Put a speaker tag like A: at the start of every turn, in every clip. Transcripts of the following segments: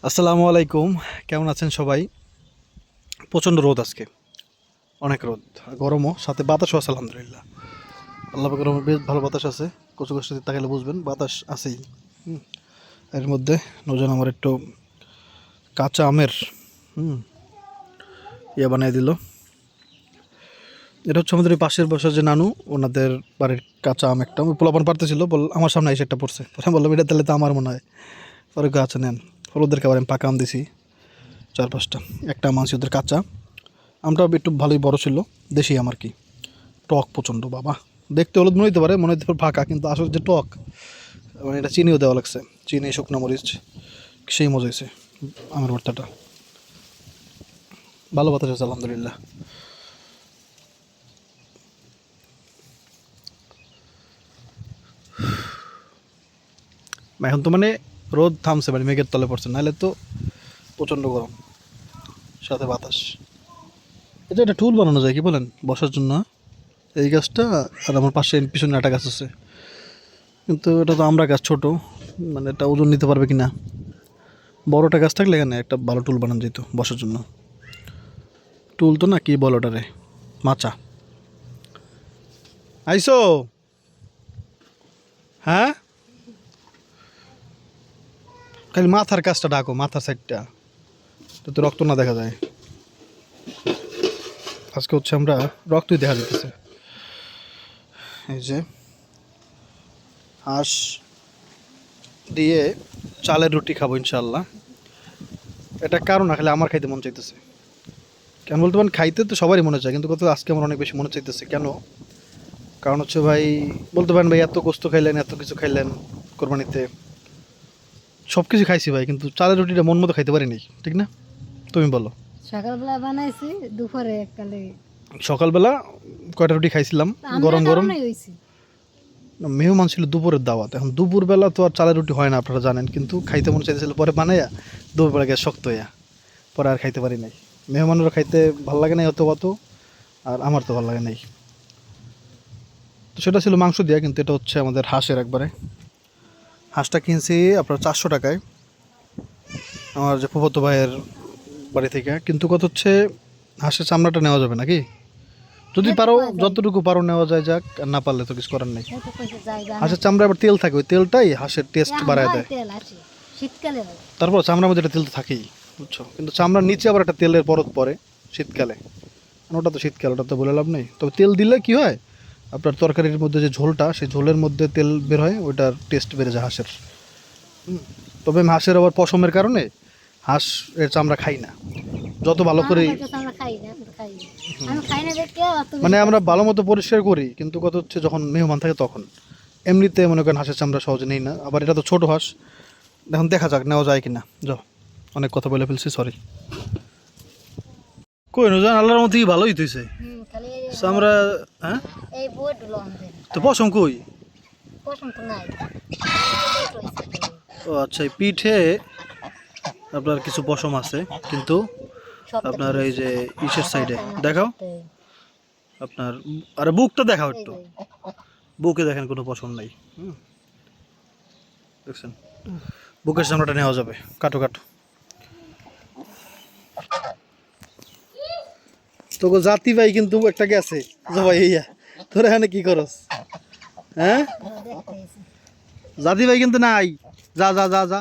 A: আসসালামু আলাইকুম। কেমন আছেন সবাই? প্রচণ্ড রোদ আজকে, অনেক রোদ, গরমও, সাথে বাতাসও আছে আলহামদুলিল্লাহ। আল্লাহ পাকের রহমতে বেশ ভালো বাতাস আছে। কচু গাছটা তাকালে বুঝবেন বাতাস আছেই। হুম, এর মধ্যে নজন আমার একটু কাঁচা আমের বানিয়ে দিল। এটা হচ্ছে আমাদের এই পাশের বসার যে নানু, ওনাদের বাড়ির কাঁচা আম একটা পোলাপান পারতেছিল, আমার সামনে এসে একটা পড়ছে। পরে আমি বললাম এটা তাহলে তো আমার মনে হয়। পরে গাছ নেন, হলুদের খাবার আমি পাকা আম দিছি 4-5টা, একটা আম আনছি ওদের কাঁচা। আমটা একটু ভালোই বড় ছিল, দেশি আম আর কি। টক প্রচণ্ড বাবা, দেখতে হলুদ মনে হতে পারে ফাঁকা, কিন্তু আসলে যে টক, মানে এটা চিনিও দেওয়া লাগছে, চিনি শুকনো মরিচ, সেই মজা হয়েছে আমের ভর্তাটা। ভালো বাতাস আছে আলহামদুলিল্লাহ। এখন তো মানে রোদ থামছে, মানে মেঘের তলে পড়ছে, নাহলে তো প্রচণ্ড গরম, সাথে বাতাস। এটা একটা টুল বানানো যায় কি বলেন বসার জন্য? এই গাছটা আর আমার পাশে পিছনে একটা গাছ আছে, কিন্তু এটা তো আমরা গাছ ছোট, মানে এটা ওজন নিতে পারবে কি না। বড়টা গাছ থাকলে এখানে একটা ভালো টুল বানানো যেত বসার জন্য। টুল তো না, কি বল ওটারে, মাচা। আইসো? হ্যাঁ, খালি মাথার কাজটা ডাকো, মাথার সাইডটা, তো রক্ত না দেখা যায়। আজকে হচ্ছে আমরা রক্তই দেখা যেতেছে। এই যে হাঁস দিয়ে চালের রুটি খাবো ইনশাল্লাহ। এটা কারণ না, খালি আমার খাইতে মন চাইতেছে। কেন বলতে পারেন, খাইতে তো সবারই মনে চায়, কিন্তু কত আজকে আমার অনেক বেশি মনে চাইতেছে। কেন? কারণ হচ্ছে ভাই, বলতে পারেন ভাই, এত গোস্ত খাইলেন, এত কিছু খাইলেন কোরবানিতে, সব কিছু খাইছি ভাই, কিন্তু চালের রুটিটা মন মতো খাইতে পারিনি, ঠিক না? তুমি বলো।
B: সকালবেলা বানাইছি, দুপুরে এককালে
A: সকালবেলা কয়টা রুটি খাইছিলাম, গরম গরম।
B: হইছি।
A: মেহমান ছিল দুপুরের দাওয়াত, এখন দুপুরবেলা তো আর চালের রুটি হয় না, আপনারা জানেন, কিন্তু খাইতে মন চাইতেছিল, পরে বানাইয়া দুপুরবেলা গ্যাস শক্ত হইয়া পরে আর খাইতে পারি নাই। মেহমানেরও খাইতে ভালো লাগে নাই অত, আর আমার তো ভালো লাগে নাই। তো সেটা ছিল মাংস দিয়া, কিন্তু এটা হচ্ছে আমাদের হাঁসের একবারে। হাঁসটা কিনছি আপনার 400 টাকায়, আমার যে ফুফতো ভাইয়ের বাড়ি থেকে। কিন্তু কত হচ্ছে, হাঁসের চামড়াটা নেওয়া যাবে নাকি? যদি পারো, যতটুকু পারো নেওয়া যায়, যাক, আর না পারলে তো কিছু করার নেই। হাঁসের চামড়া আবার তেল থাকে, ওই তেলটাই হাঁসের টেস্ট বাড়ায় দেয়।
B: শীতকালে
A: তারপর চামড়ার মধ্যে একটা তেল তো থাকেই, বুঝছো, কিন্তু চামড়ার নিচে আবার একটা তেলের পরত পড়ে শীতকালে। ওটা তো শীতকাল, ওটা তো বলে লাভ নেই। তবে তেল দিলে কি হয়, আপনার তরকারির মধ্যে যে ঝোলটা, সেই ঝোলের মধ্যে তেল বের হয়, ওইটার টেস্ট বেড়ে যায় হাঁসের। তবে আমি হাঁসের আবার পশমের কারণে হাঁস এর চামড়া খাই না, যত ভালো করে, মানে আমরা ভালো মতো পরিষ্কার করি, কিন্তু কত হচ্ছে যখন মেহমান থাকে তখন এমনিতে মনে করেন হাঁসের চামড়া সহজে নেই না। আবার এটা তো ছোটো হাঁস, এখন দেখা যাক নেওয়া যায় কিনা। যাও, অনেক কথা বলে ফেলছি, সরি। কই নজান, আল্লাহর মধ্যে ভালোই তুইছে আমরা। হ্যাঁ, তো পশম কই? ও আচ্ছা, এই পিঠে আপনার কিছু পশম আছে, কিন্তু আপনার এই যে ইসের সাইডে দেখাও, আপনার আরে বুকটা দেখাও একটু, বুকে দেখেন কোনো পশম নাই। দেখছেন, বুকের চামড়াটা নেওয়া যাবে, কাটো কাটো। তোকে জাতি ভাই কিন্তু একটা গেছে, ভাই ইয়া তোর এখানে কি করস? হ্যাঁ, জাতি ভাই কিন্তু নাই, যা যা যা যা।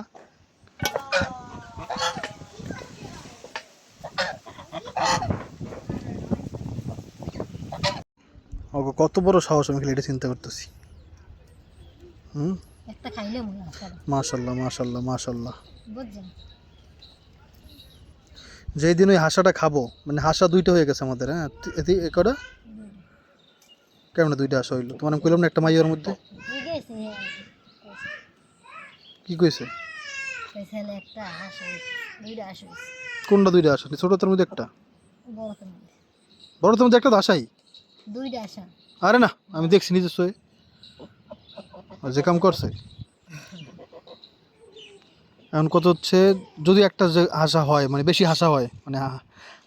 A: ওকে কত বড় সাহস, আমি খালি এটা চিন্তা করতেছি। মাশাল্লাহ মাশাল্লাহ মাশাল্লাহ। যেই দিন ওই হাঁসাটা খাবো, মানে হাঁসা দুইটা হয়ে গেছে আমাদের। হ্যাঁ, কটা কেমন দুইটা হাঁসা হইলো? তোমার আমি কইলাম না একটা মাইয়ার মধ্যে। কি কইছে? কোনটা দুইটা হাঁসা? ছোটটার মধ্যে একটা, বড়টার মধ্যে একটা হাঁসাই? আরে না, আমি দেখছি নিজস্ব, যে কাম করছে। এখন কত হচ্ছে, যদি একটা যে হাঁসা হয়, মানে বেশি হাঁসা হয়, মানে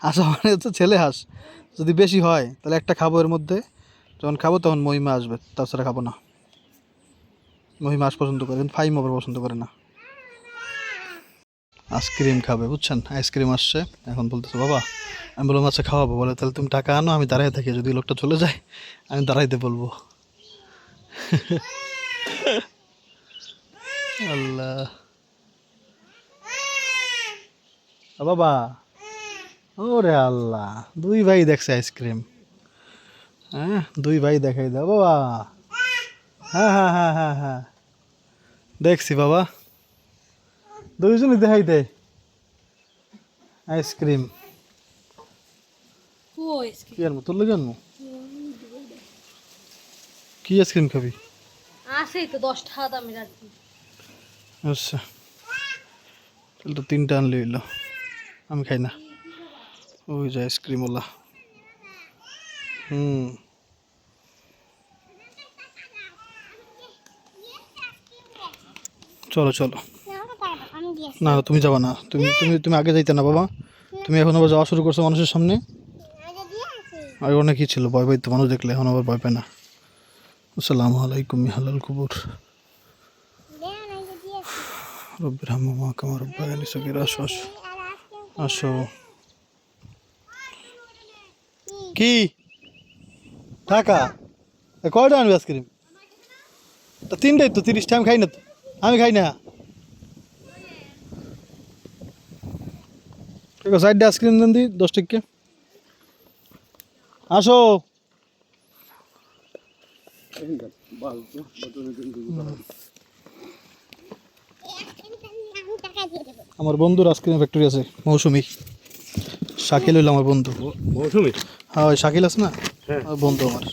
A: হাঁসা মানে হচ্ছে ছেলে হাঁস, যদি বেশি হয় তাহলে একটা খাবো। এর মধ্যে যখন খাবো তখন মহিমা আসবে, তাছাড়া খাবো না। মহিমা হাঁস পছন্দ করে, কিন্তু ফাইম আবার পছন্দ করে না। আইসক্রিম খাবে, বুঝছেন? আইসক্রিম আসছে, এখন বলতেছে বাবা, আমি বললাম আচ্ছা খাওয়াবো, বলে তাহলে তুমি টাকা আনো, আমি দাঁড়ায় থাকি, যদি লোকটা চলে যায় আমি দাঁড়াইতে বলবো। আল্লাহ, বাবা, ওরে আল্লাহ, দুই ভাই দেখছে আইসক্রিম। হ্যাঁ, দুই ভাই দেখাই দাও বাবা। হ্যাঁ হ্যাঁ হ্যাঁ হ্যাঁ হ্যাঁ, দেখছি বাবা, দুইজনই দেখাই দেয় আইসক্রিম। কি আর তোর লেগে আনবো? কি আইসক্রিম খাবি?
B: আসেই তো 10 টাকা দামের আর কি।
A: আচ্ছা, তাহলে তো 3টা আনলে হইলো, আমি খাই না। ওই যে আইসক্রিমওয়ালা। হুম, চলো চলো। না তুমি যাবা না, তুমি তুমি তুমি আগে যাইতে না বাবা, তুমি এখন আবার যাওয়া শুরু করছো মানুষের সামনে। আর অনেক কি ছিল, ভয় পাইতো মানুষ দেখলে, এখন আবার ভয় পায় না। আসসালামু আলাইকুম হালাল কুবুর রব্বির হামমা কামা রব্বায়ানি সগীরা। আসো আসো আসো। কি টাকা? কয়টা আনবি আইসক্রিম? তা 3টাই তো, 30টা আমি খাই না তো, আমি খাই না। 4টা আইসক্রিম দেন দি 10 টাকা। আসো। আমার বন্ধুর আইসক্রিম ফ্যাক্টরি আছে, মৌসুমি। শাকিল হইল আমার বন্ধু।
C: মৌসুমি?
A: হ্যাঁ, ওই শাকিল আছে না,
C: হ্যাঁ।
A: ওই বন্ধু আমার।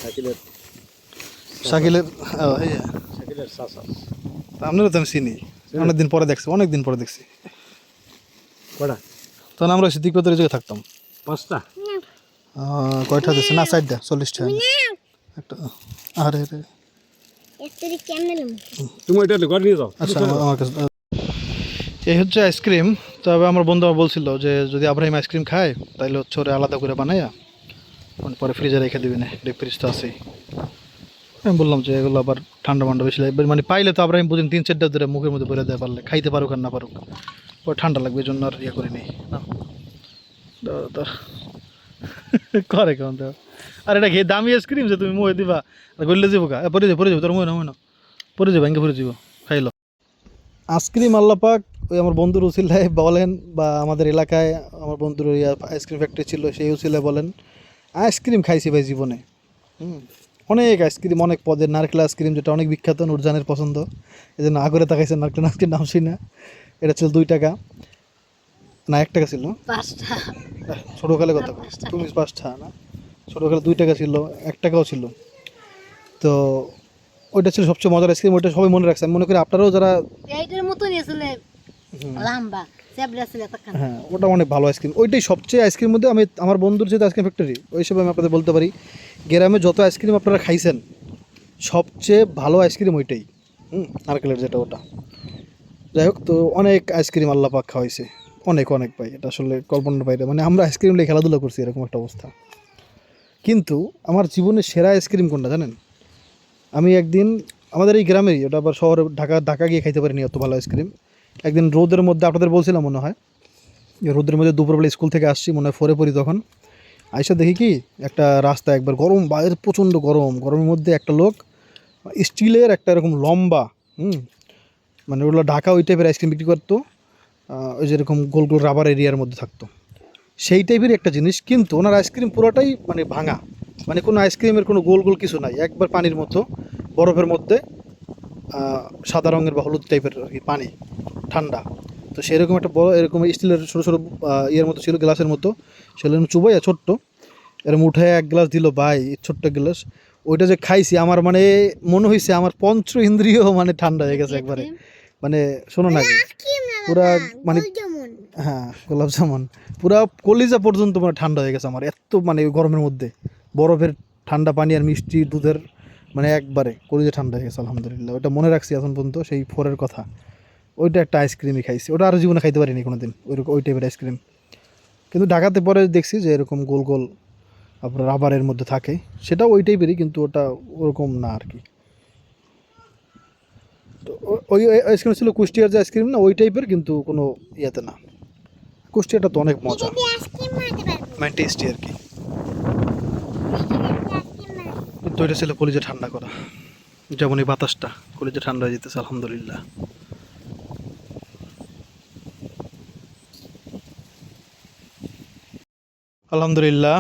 C: সাইকেলের
A: শাকিলের এই
C: সাইকেলের চাচা।
A: আপনারও তো আমি চিনি, অনেকদিন পরে দেখছি, অনেকদিন পরে দেখছি।
C: কটা?
A: তখন আমরা সিদ্দিকপুরের ওই জায়গায় থাকতাম।
C: 5টা?
A: কয়টা দিচ্ছে না? 4টা, 40 টাকা একটা। আরে রে,
C: তুমি ওইটা ঘরে নিয়ে যাও।
A: আচ্ছা আমার কাছে এই হচ্ছে আইসক্রিম। তবে আমার বন্ধু আমার বলছিল যে যদি আব্রাহিম আইসক্রিম খায় তাহলে হচ্ছে ওরা আলাদা করে বানাইয়া মানে পরে ফ্রিজে রেখে দিবি না, ডিপ ফ্রিজ তো আছেই। আমি বললাম যে এগুলো আবার ঠান্ডা মান্ডা বেশি লাগবে, মানে পাইলে তো আব্রাহিম বুঝেন 3-4টা ধরে মুখের মধ্যে ভরে দেয়, পারলে খাইতে পারুক আর না পারুক, পরে ঠান্ডা লাগবে, এই জন্য আর ইয়ে করি নেই না। করে কেমন দেওয়া, আর এটা খেয়ে দামি আইসক্রিম যে তুমি মুখে দিবা গলে যাবো কা, পরে যাবো তোর মুখে না, মুখে না পরে যাবো, ভেঙে পরে যাবো, খাইলো। আইসক্রিম আল্লাপাক ওই আমার বন্ধুর উসিলায় বলেন, বা আমাদের এলাকায় আমার বন্ধুর ওই আইসক্রিম ফ্যাক্টরি ছিল, সেই উসিলায় বলেন, আইসক্রিম খাইছি ভাই জীবনে। অনেক আইসক্রিম, অনেক পদের, নারকেল আইসক্রিম যেটা অনেক বিখ্যাত, নুরজানের পছন্দ, এই জন্য আগরে তাকাইছে, নারকেল আইসক্রিম নাম শুই না। এটা ছিল 2 টাকা না 1 টাকা ছিল
B: 5 টাকা।
A: ছোটোকালে কথা, তুমি 5টা না, ছোটোকালে 2 টাকা ছিল, 1 টাকাও ছিল। তো ওইটা ছিল সবচেয়ে মজার আইসক্রিম, ওইটা সবাই মনে রাখছে। আমি মনে করি আপনারাও যারা,
B: এইটার মতনই আসলে লম্বা চ্যাবড়া ছিল এতখানি।
A: হ্যাঁ ওটা অনেক ভালো আইসক্রিম, ওইটাই সবচেয়ে আইসক্রিম মধ্যে। আমি আমার বন্ধুর যেহেতু আইসক্রিম ফ্যাক্টরি, ওই হিসেবে আমি আপনাদের বলতে পারি গ্রামে যত আইসক্রিম আপনারা খাইছেন সবচেয়ে ভালো আইসক্রিম ওইটাই। নারকেলের যেটা, ওটা। যাই হোক, তো অনেক আইসক্রিম আল্লাহ পাক খাওয়াইছে, অনেক অনেক ভাই, এটা আসলে কল্পনার বাইরে। মানে আমরা আইসক্রিম নিয়ে খেলাধুলা করছি, এরকম একটা অবস্থা। কিন্তু আমার জীবনের সেরা আইসক্রিম কোনটা জানেন? আমি একদিন আমাদের এই গ্রামেরই, ওটা আবার শহরে, ঢাকা গিয়ে খাইতে পারিনি অত ভালো আইসক্রিম। একদিন রোদের মধ্যে, আপনাদের বলছিলাম মনে হয়, যে রোদের মধ্যে দুপুরবেলা স্কুল থেকে আসছি, মনে হয় 4-এ পড়ি তখন। আইসা দেখি কি একটা রাস্তা একবার গরম, বাইরে প্রচণ্ড গরম, গরমের মধ্যে একটা লোক স্টিলের একটা এরকম লম্বা, মানে ওগুলো ঢাকা ওই টাইপের আইসক্রিম বিক্রি করতো, ওই যেরকম গোল গোল রাবার এরিয়ার মধ্যে থাকতো, সেই টাইপের একটা জিনিস। কিন্তু ওনার আইসক্রিম পুরোটাই মানে ভাঙা, মানে কোনো আইসক্রিমের কোনো গোল গোল কিছু নাই, একবার পানির মতো, বরফের মধ্যে সাদা রঙের বা হলুদ টাইপের আর কি পানি, ঠান্ডা। তো সেরকম একটা বড় এরকম স্টিলের ছোটো ছোটো ইয়ের মতো ছিল, গ্লাসের মতো, সেরকম চুবাইয়া ছোট্ট এরকম উঠে 1 গ্লাস দিল ভাই, ছোট্ট গ্লাস। ওইটা যে খাইছি, আমার মানে মনে হয়েছে আমার পঞ্চ ইন্দ্রিয় মানে ঠান্ডা হয়ে গেছে একবারে। মানে শোনো না, পুরা মানে, হ্যাঁ গোলাপ জামুন, পুরা কলিজা পর্যন্ত মানে ঠান্ডা হয়ে গেছে আমার, এত মানে গরমের মধ্যে বরফের ঠান্ডা পানি আর মিষ্টি দুধের, মানে একবারে কলিজা ঠান্ডা হয়ে গেছে। আলহামদুলিল্লাহ, ওটা মনে রাখছি এখন পর্যন্ত, সেই 4-এর কথা। ওইটা একটা আইসক্রিমই খাইছি, ওটা আর জীবনে খাইতে পারিনি কোনো দিন ওই টাইপের আইসক্রিম। কিন্তু ঢাকাতে পরে দেখছি যে এরকম গোল গোল আপনার রাবারের মধ্যে থাকে, সেটা ওই টাইপেরই, কিন্তু ওটা ওরকম না আর কি। তো ওই আইসক্রিম ছিল কুষ্টিয়ার যে আইসক্রিম না, ওই টাইপের, কিন্তু কোনো ইয়েতে না। কুষ্টিয়াটা তো অনেক মজা, মানে টেস্টি আর কি। তো এটা ছিল কলিজা ঠান্ডা করা, যেমন এই বাতাসটা কলিজা ঠান্ডা হয়ে যেতেছে আলহামদুলিল্লাহ। আলহামদুলিল্লাহ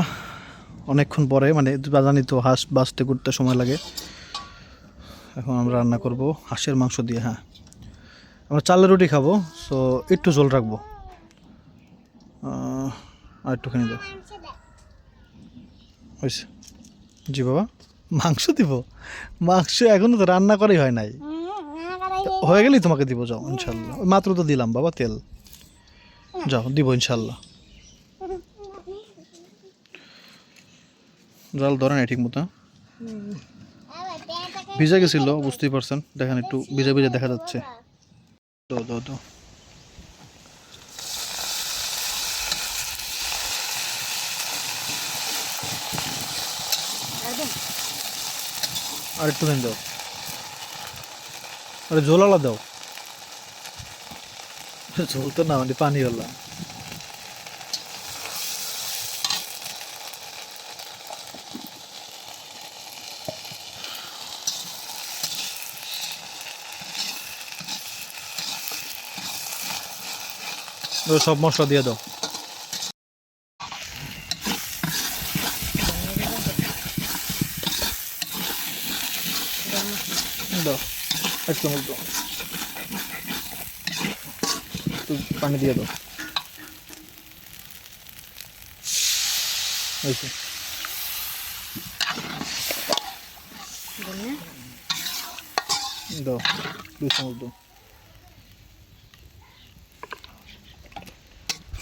A: অনেকক্ষণ পরে, মানে জানি তো হাঁস বাঁচতে করতে সময় লাগে। এখন আমরা রান্না করব হাঁসের মাংস দিয়ে। হ্যাঁ, আমরা চালের রুটি খাবো, সো একটু ঝোল রাখবো। আর একটুখানি দাও, হয়েছে। জি বাবা, মাংস দিব? মাংস এখনো তো রান্না করাই হয় নাই, হয়ে গেলেই তোমাকে দিব। যাও ইনশাল্লাহ, মাত্র তো দিলাম বাবা তেল, যাও দিব ইনশাল্লাহ। জাল ধরে নাই ঠিক মতো, ভিজে গেছিল, বুঝতেই পারছেন। দেখেন একটু ভিজে ভিজে দেখা যাচ্ছে। দাও দাও দাও, আর একটু দাও, আরে ঝোলালা দাও। ঝোল তো না, মানে পানি হলা। সব মশলা দিয়ে দাও। দাও এক চামচ দাও, একটু পানি দিয়ে দাও। হয়েছে, দাও 2 চামচ দাও।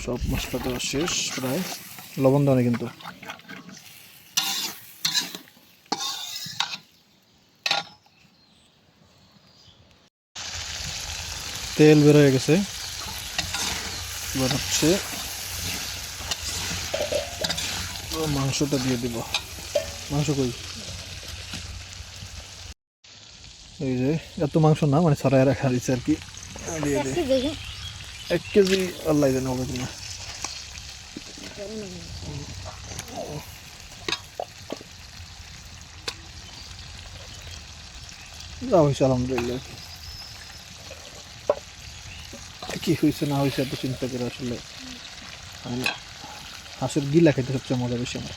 A: সব মশলা দেওয়া শেষ প্রায়। লবণ দাও না কিন্তু। তেল বের হয়ে গেছে, এবার হচ্ছে মাংসটা দিয়ে দিব। মাংস কই? এই যে এত মাংস না, মানে ছড়ায় রাখা হয়েছে আর কি। দিয়ে দিই 1 কেজি, আল্লাহ জানে হবে কিনা। যা হয়েছে আলহামদুলিল্লাহ। কি হয়েছে না হয়েছে এত চিন্তা করে আসলে হাঁসের গিলা খেতে সবচেয়ে মজা বেশি আমার।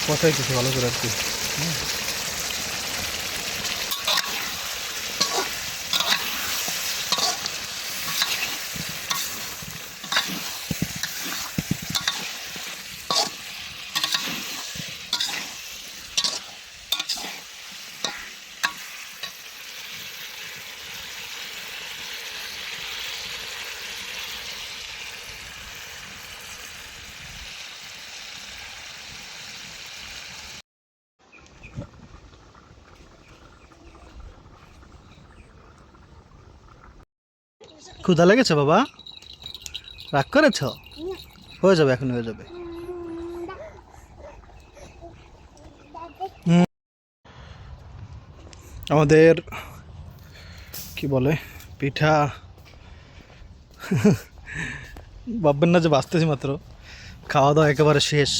A: কথাই কিছু ভালো করে আর কি। ক্ষুধা লেগেছে বাবা? রাগ করেছ? হয়ে যাবে, এখন হয়ে যাবে। আমাদের কি বলে পিঠা, ভাববেন না যে বাঁচতেছি মাত্র। খাওয়া দাওয়া একেবারে শেষ।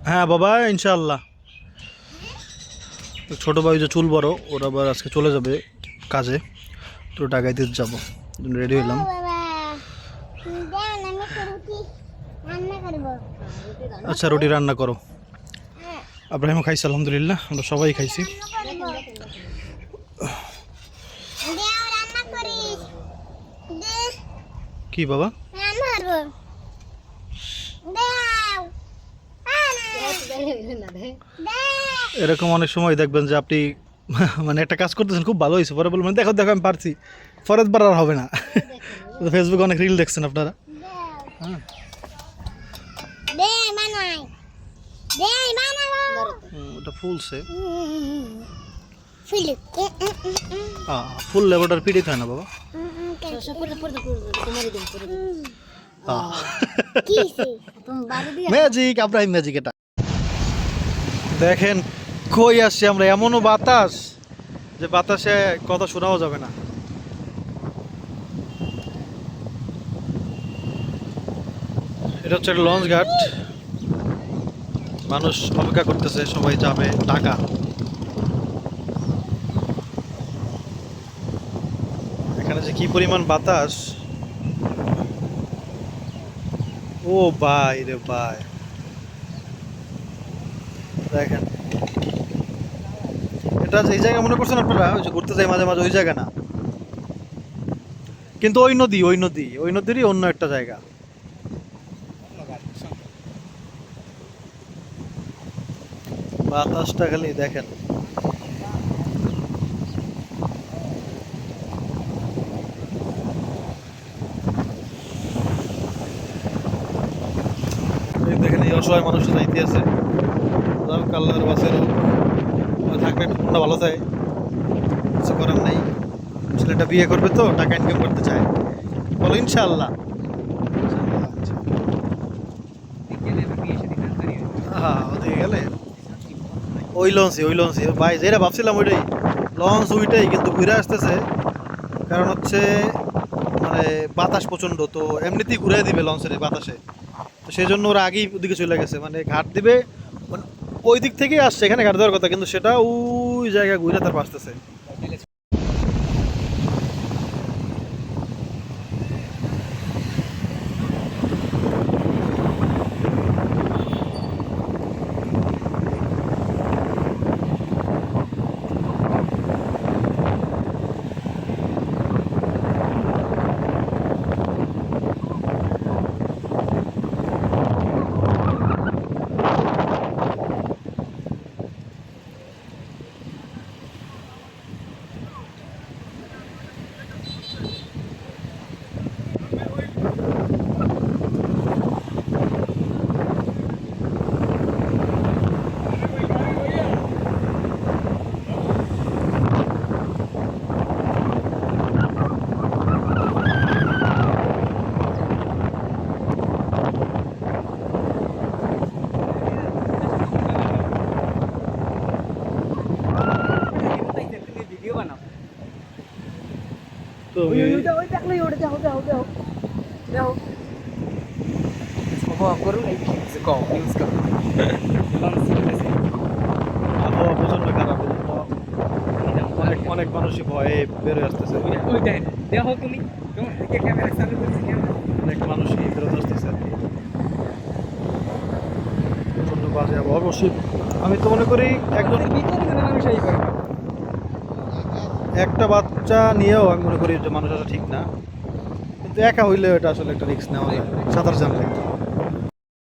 A: হ্যাঁ বাবা ইনশাআল্লাহ। ছোটো ভাই যে চুল বড়, ওরা আবার আজকে চলে যাবে কাজে, তো টাকায় দিতে যাবো, রেডি হইলাম। আচ্ছা রুটি রান্না করো। আব্রাহিমও খাইছে আলহামদুলিল্লাহ, আমরা সবাই খাইছি। কি বাবা? এরকম অনেক সময় দেখবেন যে আপনি মানে একটা কাজ করতেছেন, খুব ভালো হয়েছে, পরে বলবেন দেখো দেখো আমি পারছি, পরের বার আর হবে না। ফেসবুকে অনেক রিল দেখছেন আপনারা। হ্যাঁ ওটা ফুলছে
B: Philip.
A: ফুল লেবুটার পিড়িত হয় না বাবা
B: তুমি বাড়ি দিয়ে
A: ম্যাজিক আমরা ম্যাজিক এটা দেখেন কই আসছি আমরা এমনও বাতাস যে বাতাসে কথা শোনাও যাবে না এটা হচ্ছে একটা লঞ্চ ঘাট মানুষ অপেক্ষা করতেছে সবাই যাবে ঢাকা এখানে যে কি পরিমাণ বাতাস ও ভাই রে ভাই দেখেন এটা যে এই জায়গা মনে করছেন আপনারা ওই যে ঘুরতে যাই মাঝে মাঝে ওই জায়গা না কিন্তু ওই নদীরই অন্য একটা জায়গা বাতাসটা খালি দেখেন দেখেন এই অসহায় মানুষ যাইতে আছে কাল্লার বাসের থাকলে একটু মনটা ভালো যায় কিছু করার নেই ছেলেটা বিয়ে করবে তো টাকা ইনকাম করতে চায় বলো ইনশাআল্লাহ হ্যাঁ ওদিকে গেলে ওই লঞ্চই ভাই যেটা ভাবছিলাম ওইটাই লঞ্চ ওইটাই কিন্তু ঘুরে আসতেছে কারণ হচ্ছে মানে বাতাস প্রচণ্ড তো এমনিতেই ঘুরে দিবে লঞ্চের বাতাসে তো সেই জন্য ওরা আগেই ওদিকে চলে গেছে মানে ঘাট দিবে মানে ওই দিক থেকেই আসছে এখানে ঘাট দেওয়ার কথা কিন্তু সেটা ওই জায়গায় ঘুরে তার আসতেছে তো আবহাওয়া প্রচন্ড খারাপ অনেক মানুষই ভয়ে বেরোয় আসতেছে অনেক মানুষই বেরোতে আসতেছে আর কি প্রচন্ড বাজে আবহাওয়া অবশ্যই আমি তো মনে করি একজন একটা বাচ্চা নিয়েও আমি মনে করি যে মানুষ আসা ঠিক না কিন্তু একা হইলেও এটা আসলে একটা রিস্ক নেওয়া যায় সাঁতার জানলে